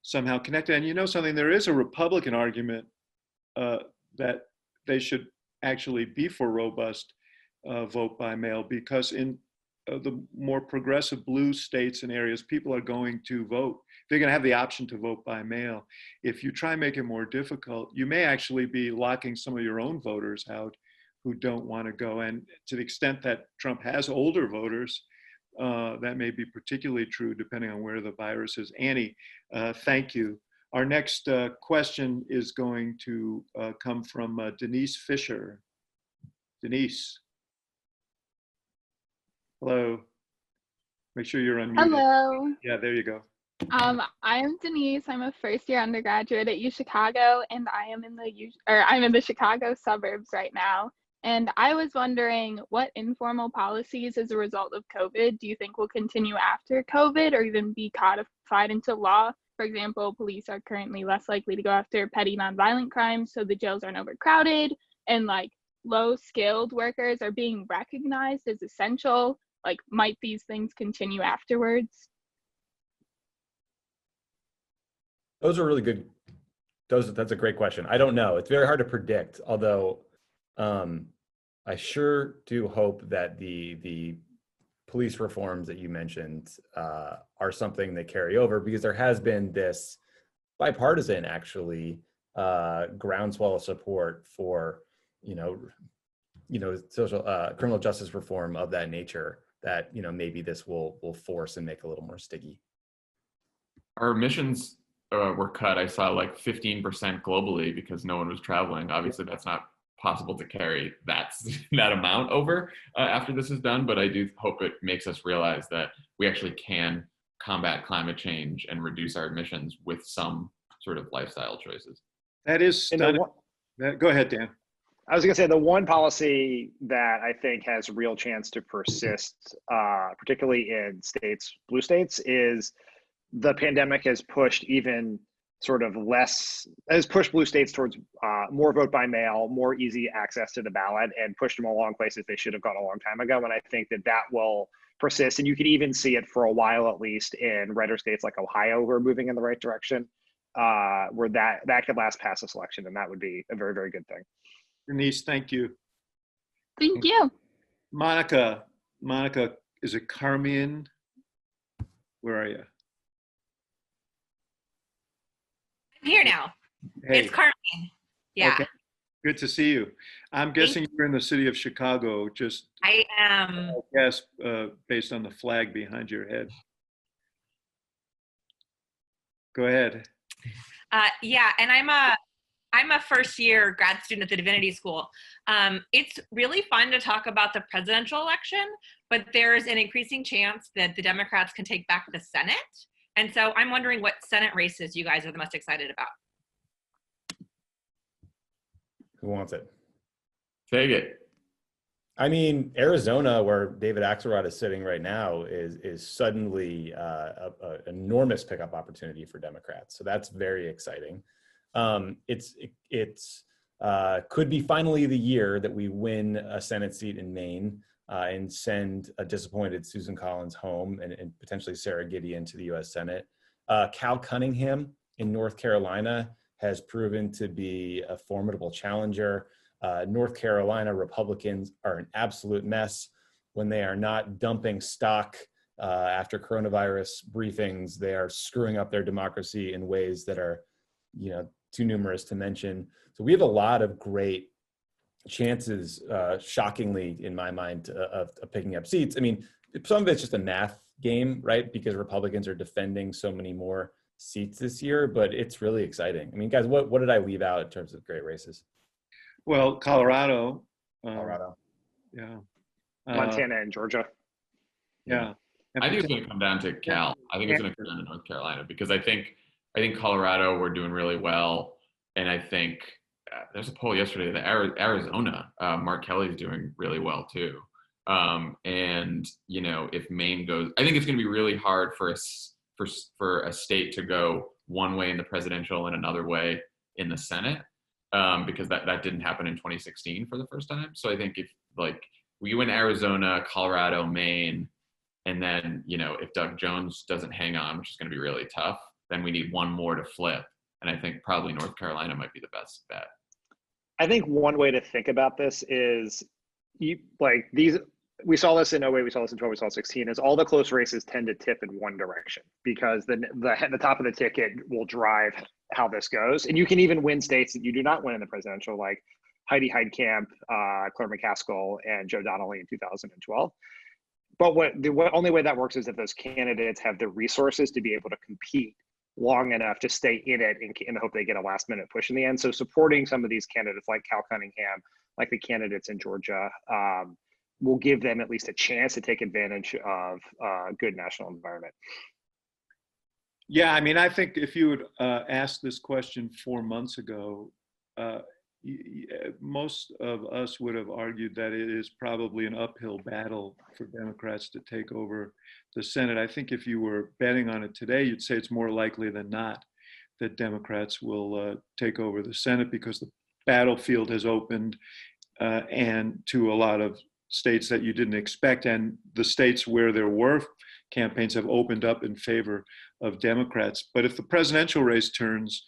S3: somehow connected. And you know something, there is a Republican argument that they should actually be for robust vote by mail, because in the more progressive blue states and areas, people are going to vote. They're going to have the option to vote by mail. If you try and make it more difficult, you may actually be locking some of your own voters out who don't want to go. And to the extent that Trump has older voters, that may be particularly true depending on where the virus is. Annie, thank you. Our next question is going to come from Denise Fisher. Denise. Hello. Make sure you're unmuted.
S9: Hello.
S3: Yeah, there you go.
S9: I'm Denise. I'm a first-year undergraduate at UChicago, and I'm in the Chicago suburbs right now. And I was wondering, what informal policies as a result of COVID do you think will continue after COVID, or even be codified into law? For example, police are currently less likely to go after petty nonviolent crimes, so the jails aren't overcrowded, and like low-skilled workers are being recognized as essential. Like, might these things continue afterwards?
S2: Those are really good. That's a great question. I don't know. It's very hard to predict, although I sure do hope that the police reforms that you mentioned are something that carry over, because there has been this bipartisan, actually, groundswell of support for, social criminal justice reform of that nature, that, maybe this will force and make a little more sticky.
S4: Our emissions were cut, I saw, like 15% globally because no one was traveling. Obviously, that's not possible to carry that amount over after this is done, but I do hope it makes us realize that we actually can combat climate change and reduce our emissions with some sort of lifestyle choices.
S3: That is stunning. Go ahead, Dan.
S5: I was going to say, the one policy that I think has a real chance to persist, particularly in blue states, is the pandemic has pushed pushed blue states towards more vote by mail, more easy access to the ballot, and pushed them along places they should have gone a long time ago. And I think that will persist. And you could even see it for a while, at least in redder states like Ohio, who are moving in the right direction, where that could last past this election. And that would be a very, very good thing.
S3: Denise, thank you.
S9: Thank you.
S3: Monica, is it Carmian? Where are you?
S10: I'm here now.
S3: Hey.
S10: It's Carmen. Yeah.
S3: Okay. Good to see you. I'm guessing you're in the city of Chicago.
S10: I am.
S3: Yes, based on the flag behind your head. Go ahead.
S10: Yeah, and I'm a first-year grad student at the Divinity School. It's really fun to talk about the presidential election, but there's an increasing chance that the Democrats can take back the Senate. And so I'm wondering what Senate races you guys are the most excited about.
S2: Who wants it?
S4: Take it.
S2: I mean, Arizona, where David Axelrod is sitting right now, is suddenly an enormous pickup opportunity for Democrats. So that's very exciting. It's could be finally the year that we win a Senate seat in Maine and send a disappointed Susan Collins home, and potentially Sarah Gideon to the U.S. Senate. Cal Cunningham in North Carolina has proven to be a formidable challenger. North Carolina Republicans are an absolute mess when they are not dumping stock after coronavirus briefings. They are screwing up their democracy in ways that are, too numerous to mention. So we have a lot of great chances, shockingly, in my mind, of picking up seats. I mean, some of it's just a math game, right? Because Republicans are defending so many more seats this year, but it's really exciting. I mean, guys, what did I leave out in terms of great races?
S3: Well, Colorado.
S2: Yeah.
S5: Montana and Georgia.
S3: Yeah.
S4: I think it's going to come down to Cal. I think it's going to come down to North Carolina, because I think Colorado, we're doing really well. And I think there's a poll yesterday that Arizona, Mark Kelly's doing really well too. And if Maine goes, I think it's going to be really hard for a state to go one way in the presidential and another way in the Senate, because that didn't happen in 2016 for the first time. So I think if we win Arizona, Colorado, Maine, and then if Doug Jones doesn't hang on, which is going to be really tough, then we need one more to flip. And I think probably North Carolina might be the best bet.
S5: I think one way to think about this is we saw this in 08, we saw this in 12, we saw 16, is all the close races tend to tip in one direction, because the top of the ticket will drive how this goes. And you can even win states that you do not win in the presidential, like Heidi Heitkamp, Claire McCaskill, and Joe Donnelly in 2012. But the only way that works is if those candidates have the resources to be able to compete long enough to stay in it in the hope they get a last minute push in the end. So supporting some of these candidates like Cal Cunningham, like the candidates in Georgia, will give them at least a chance to take advantage of a good national environment.
S3: Yeah, I mean, I think if you would ask this question 4 months ago, most of us would have argued that it is probably an uphill battle for Democrats to take over the Senate. I think if you were betting on it today, you'd say it's more likely than not that Democrats will take over the Senate, because the battlefield has opened and to a lot of states that you didn't expect, and the states where there were campaigns have opened up in favor of Democrats. But if the presidential race turns,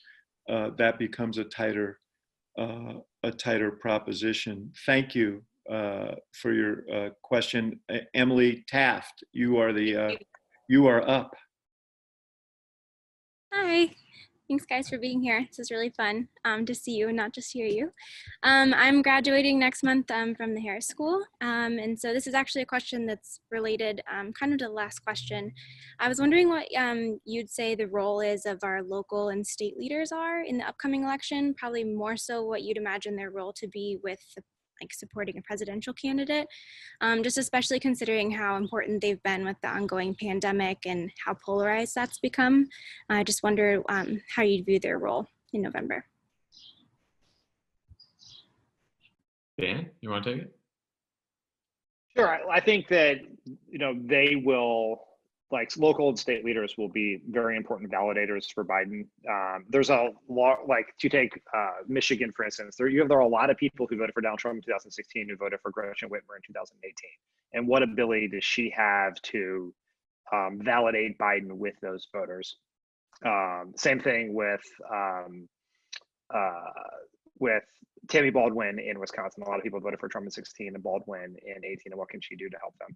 S3: that becomes a tighter proposition. Thank you for your question, Emily Taft. You are up.
S11: Hi. Thanks, guys, for being here. This is really fun to see you and not just hear you. I'm graduating next month from the Harris School. And so this is actually a question that's related kind of to the last question. I was wondering what you'd say the role is of our local and state leaders are in the upcoming election, probably more so what you'd imagine their role to be with supporting a presidential candidate, just especially considering how important they've been with the ongoing pandemic and how polarized that's become. I just wonder how you'd view their role in November.
S4: Dan, you want to take it?
S5: Sure. I think that, they will, local and state leaders will be very important validators for Biden. There's a lot, to take Michigan, for instance, there are a lot of people who voted for Donald Trump in 2016 who voted for Gretchen Whitmer in 2018. And what ability does she have to validate Biden with those voters? Same thing with Tammy Baldwin in Wisconsin. A lot of people voted for Trump in 16 and Baldwin in 18. And what can she do to help them?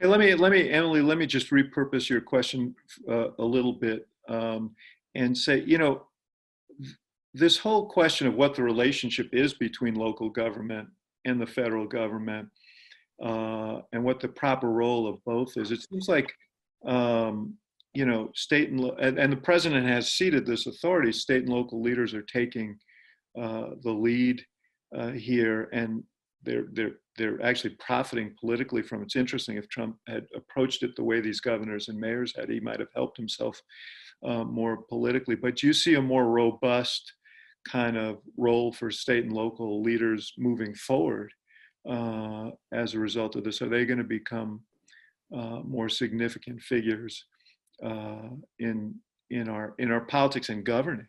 S3: Hey, Emily, let me just repurpose your question a little bit and say, this whole question of what the relationship is between local government and the federal government and what the proper role of both is. It seems like, state and the president has ceded this authority. State and local leaders are taking the lead here, and they're actually profiting politically from it. It's interesting, if Trump had approached it the way these governors and mayors had, he might have helped himself more politically. But you see a more robust kind of role for state and local leaders moving forward as a result of this. Are they going to become more significant figures in our politics and governing?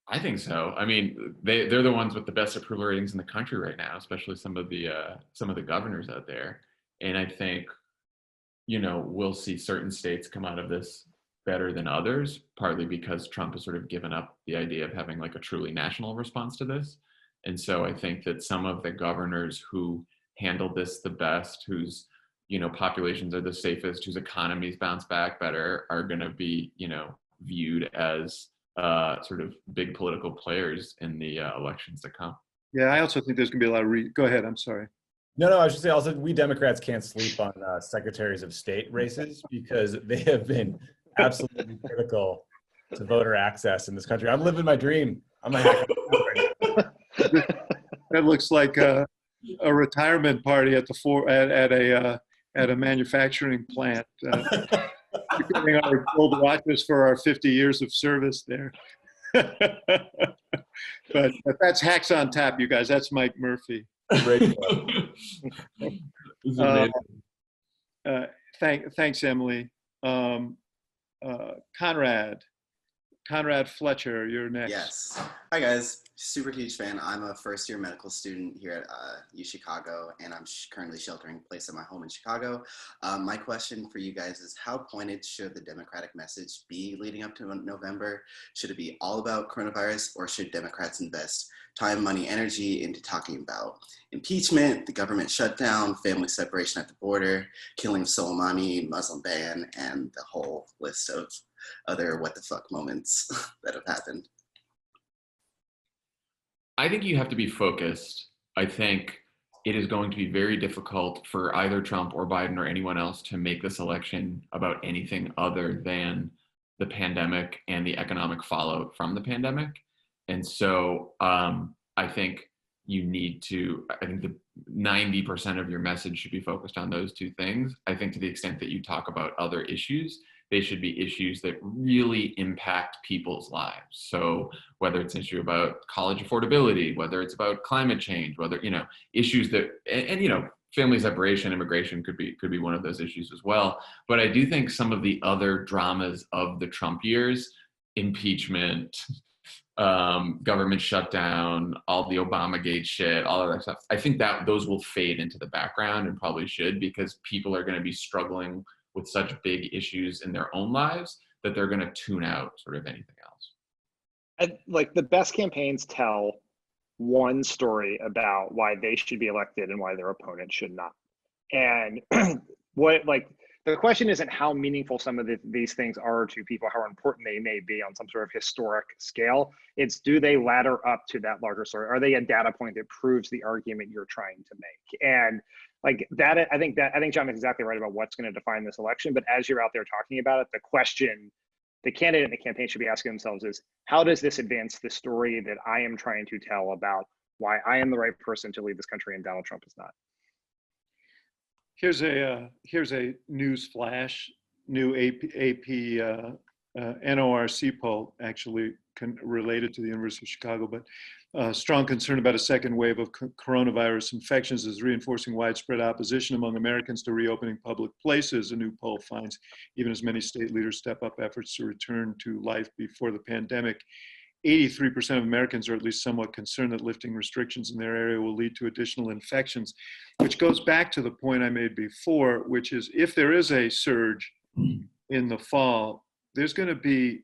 S4: I think so. I mean, they're the ones with the best approval ratings in the country right now, especially some of the governors out there. And I think, we'll see certain states come out of this better than others, partly because Trump has sort of given up the idea of having a truly national response to this. And so I think that some of the governors who handled this the best, whose populations are the safest, whose economies bounce back better, are going to be viewed as sort of big political players in the elections to come.
S3: Yeah, I also think there's going to be a lot of go ahead, I'm sorry.
S2: No, I should say also, we Democrats can't sleep on secretaries of state races, because they have been absolutely critical to voter access in this country. I'm living my dream. I'm a hacker right now.
S3: That looks like a retirement party at a manufacturing plant. Getting our gold watches for our 50 years of service there. but that's Hacks on Tap, you guys. That's Mike Murphy.
S2: Great.
S4: This is
S3: Uh,
S4: amazing.
S3: Thanks, Emily. Conrad Fletcher, you're next.
S12: Yes. Hi, guys. Super huge fan. I'm a first-year medical student here at UChicago, and I'm currently sheltering in place at my home in Chicago. My question for you guys is, how pointed should the Democratic message be leading up to November? Should it be all about coronavirus, or should Democrats invest time, money, energy into talking about impeachment, the government shutdown, family separation at the border, killing of Soleimani, Muslim ban, and the whole list of other what the fuck moments that have happened?
S4: I think you have to be focused. I think it is going to be very difficult for either Trump or Biden or anyone else to make this election about anything other than the pandemic and the economic fallout from the pandemic. And so I think I think the 90% of your message should be focused on those two things. I think to the extent that you talk about other issues, they should be issues that really impact people's lives. So whether it's an issue about college affordability, whether it's about climate change, whether, issues that, and family separation, immigration could be one of those issues as well. But I do think some of the other dramas of the Trump years, impeachment, government shutdown, all the Obamagate shit, all of that stuff, I think that those will fade into the background, and probably should, because people are going to be struggling with such big issues in their own lives that they're going to tune out sort of anything else.
S5: Like, the best campaigns tell one story about why they should be elected and why their opponent should not. And the question isn't how meaningful some of these things are to people, how important they may be on some sort of historic scale. It's, do they ladder up to that larger story? Are they a data point that proves the argument you're trying to make? And like that, I think John is exactly right about what's going to define this election. But as you're out there talking about it, the question the candidate and the campaign should be asking themselves is, how does this advance the story that I am trying to tell about why I am the right person to lead this country and Donald Trump is not?
S3: Here's a news flash. New AP NORC poll, actually related to the University of Chicago, but strong concern about a second wave of coronavirus infections is reinforcing widespread opposition among Americans to reopening public places. A new poll finds even as many state leaders step up efforts to return to life before the pandemic. 83% of Americans are at least somewhat concerned that lifting restrictions in their area will lead to additional infections, which goes back to the point I made before, which is, if there is a surge in the fall, there's going to be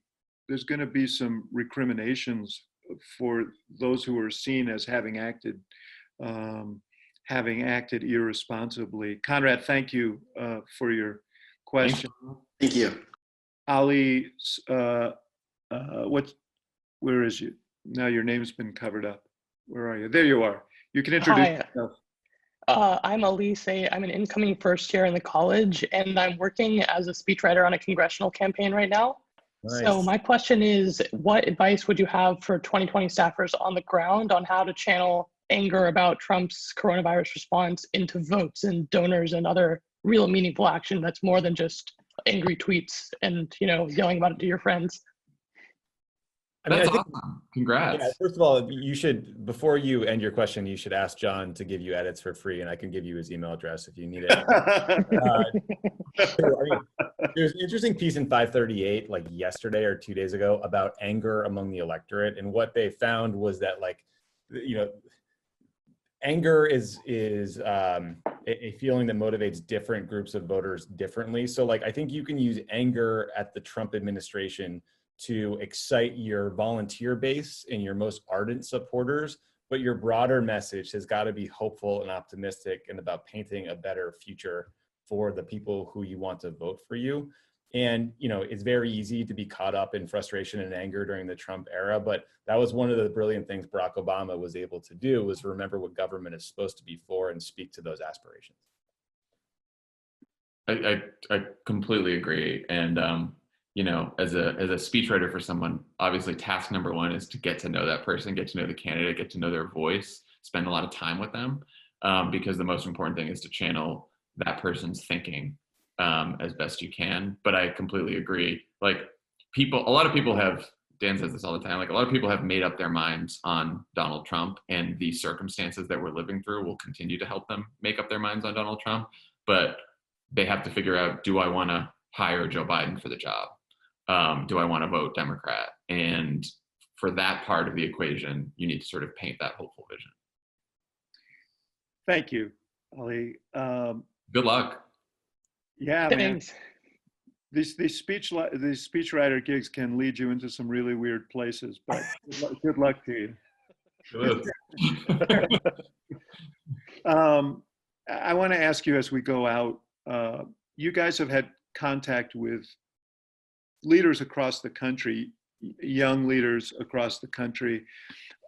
S3: some recriminations for those who are seen as having acted irresponsibly. Conrad, thank you for your question.
S12: Thank you.
S3: Ali, where is you? Now your name's been covered up. Where are you? There you are. You can introduce yourself.
S13: I'm Elise. I'm an incoming first year in the college, and I'm working as a speechwriter on a congressional campaign right now. Nice. So my question is, what advice would you have for 2020 staffers on the ground on how to channel anger about Trump's coronavirus response into votes and donors and other real meaningful action that's more than just angry tweets and, yelling about it to your friends?
S4: That's awesome. Congrats.
S2: Yeah, first of all, you should, before you end your question, you should ask John to give you edits for free, and I can give you his email address if you need it. There's an interesting piece in 538, like yesterday or 2 days ago, about anger among the electorate. And what they found was that, anger is a feeling that motivates different groups of voters differently. So I think you can use anger at the Trump administration to excite your volunteer base and your most ardent supporters, but your broader message has got to be hopeful and optimistic and about painting a better future for the people who you want to vote for you. And, it's very easy to be caught up in frustration and anger during the Trump era, but that was one of the brilliant things Barack Obama was able to do, was remember what government is supposed to be for and speak to those aspirations.
S4: I completely agree. And, as a speechwriter for someone, obviously task number one is to get to know that person, get to know the candidate, get to know their voice, spend a lot of time with them, because the most important thing is to channel that person's thinking as best you can. But I completely agree. A lot of people have Dan says this all the time, like a lot of people have made up their minds on Donald Trump, and the circumstances that we're living through will continue to help them make up their minds on Donald Trump. But they have to figure out, do I want to hire Joe Biden for the job? Do I want to vote Democrat? And for that part of the equation, you need to sort of paint that hopeful vision.
S3: Thank you, Ali.
S4: Good luck.
S3: Yeah,
S13: Thanks.
S3: man. These speechwriter gigs can lead you into some really weird places, but good luck to you. I want to ask you as we go out, you guys have had contact with leaders across the country, young leaders across the country.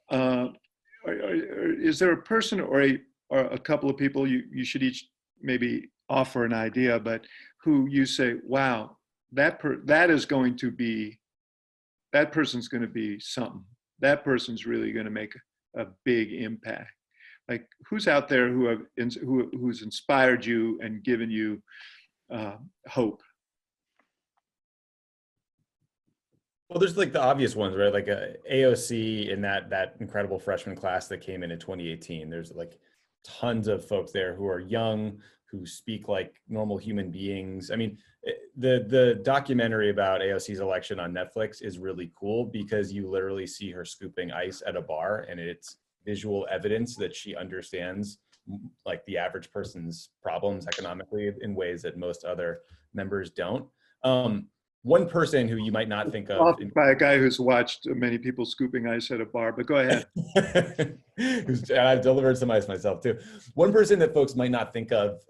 S3: Is there a person or a couple of people you should each maybe offer an idea, but who you say, wow, that person's going to be something. That person's really going to make a big impact. Like, who's out there who's inspired you and given you hope?
S2: Well, there's like the obvious ones, right? Like AOC in that incredible freshman class that came in 2018. There's like tons of folks there who are young, who speak like normal human beings. I mean, the documentary about AOC's election on Netflix is really cool because you literally see her scooping ice at a bar, and it's visual evidence that she understands like the average person's problems economically in ways that most other members don't. One person who you might not think of
S3: by a guy who's watched many people scooping ice at a bar, but go ahead.
S2: I've delivered some ice myself too. One person that folks might not think of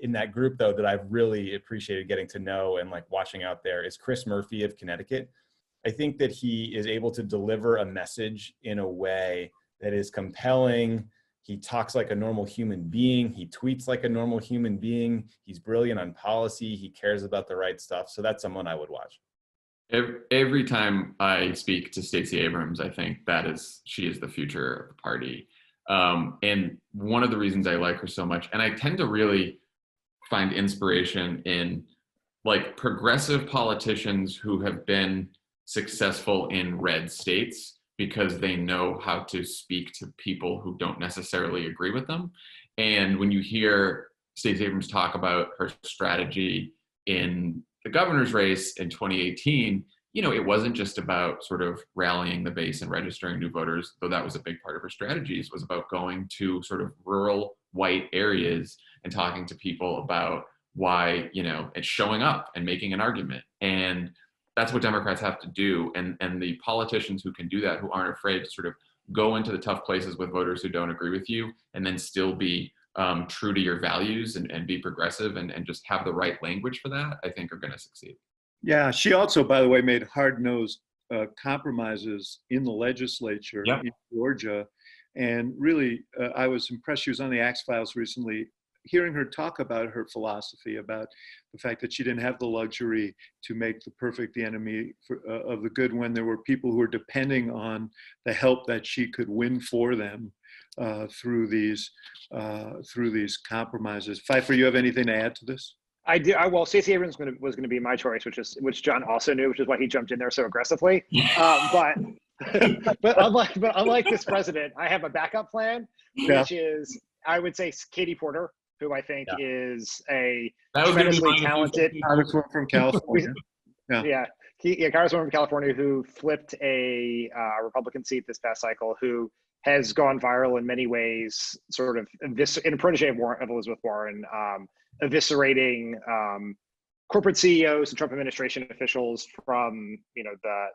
S2: in that group though, that I've really appreciated getting to know and like watching out there is Chris Murphy of Connecticut. I think that he is able to deliver a message in a way that is compelling. He talks like a normal human being. He tweets like a normal human being. He's brilliant on policy. He cares about the right stuff. So that's someone I would watch.
S4: Every time I speak to Stacey Abrams, I think she is the future of the party. And one of the reasons I like her so much, and I tend to really find inspiration in like progressive politicians who have been successful in red states because they know how to speak to people who don't necessarily agree with them. And when you hear Stacey Abrams talk about her strategy in the governor's race in 2018, it wasn't just about sort of rallying the base and registering new voters, though that was a big part of her strategies. It was about going to sort of rural white areas and talking to people about why, and showing up and making an argument. And that's what Democrats have to do. And the politicians who can do that, who aren't afraid to sort of go into the tough places with voters who don't agree with you and then still be true to your values and be progressive and just have the right language for that, I think are going to succeed.
S3: Yeah, she also, by the way, made hard-nosed compromises in the legislature in Georgia. And really, I was impressed. She was on the Axe Files recently, hearing her talk about her philosophy, about the fact that she didn't have the luxury to make the perfect the enemy of the good when there were people who were depending on the help that she could win for them through these compromises. Pfeiffer, you have anything to add to this?
S5: I do. Well, Stacey Abrams was going to be my choice, which John also knew, which is why he jumped in there so aggressively. But unlike this president, I have a backup plan, which is, I would say, Katie Porter, who I think is a tremendously talented
S3: congresswoman from California.
S5: Congresswoman from California who flipped a Republican seat this past cycle, who has gone viral in many ways, sort of in a protege of Elizabeth Warren, eviscerating corporate CEOs and Trump administration officials from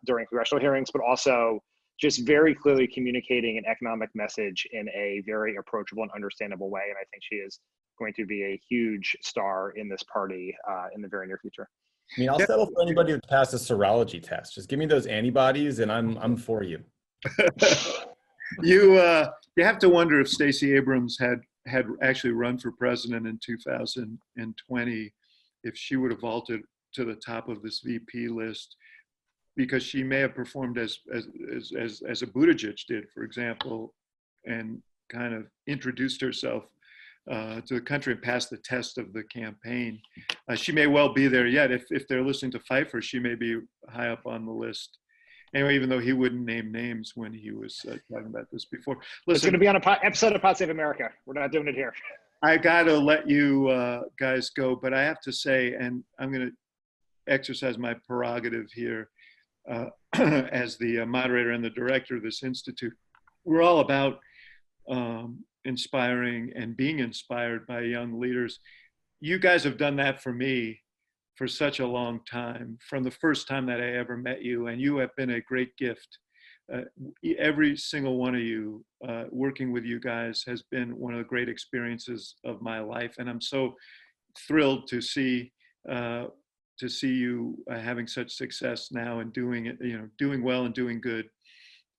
S5: during congressional hearings, but also just very clearly communicating an economic message in a very approachable and understandable way. And I think she is going to be a huge star in this party in the very near future.
S2: I mean, I'll settle for anybody that's passed a serology test. Just give me those antibodies and I'm for you.
S3: You have to wonder if Stacey Abrams had actually run for president in 2020, if she would have vaulted to the top of this VP list, because she may have performed as a Buttigieg did, for example, and kind of introduced herself to the country and passed the test of the campaign. She may well be there yet. If they're listening to Pfeiffer, she may be high up on the list. Anyway, even though he wouldn't name names when he was talking about this before.
S5: It's
S3: Listen,
S5: going to be on an episode of Pod Save America. We're not doing it here.
S3: I got to let you guys go, but I have to say, and I'm going to exercise my prerogative here as the moderator and the director of this institute. We're all about inspiring and being inspired by young leaders. You guys have done that for me for such a long time, from the first time that I ever met you, and you have been a great gift. Every single one of you, working with you guys has been one of the great experiences of my life, and I'm so thrilled to see you having such success now and doing it, doing well and doing good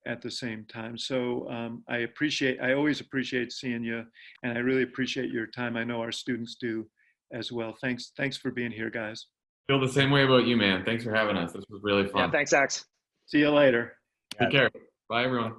S3: at the same time. So I always appreciate seeing you, and I really appreciate your time. I know our students do as well. Thanks for being here, guys.
S4: Feel the same way about you, man. Thanks for having us. This was really fun.
S5: Yeah, thanks, Ax.
S3: See you later.
S4: Take care. Bye, everyone.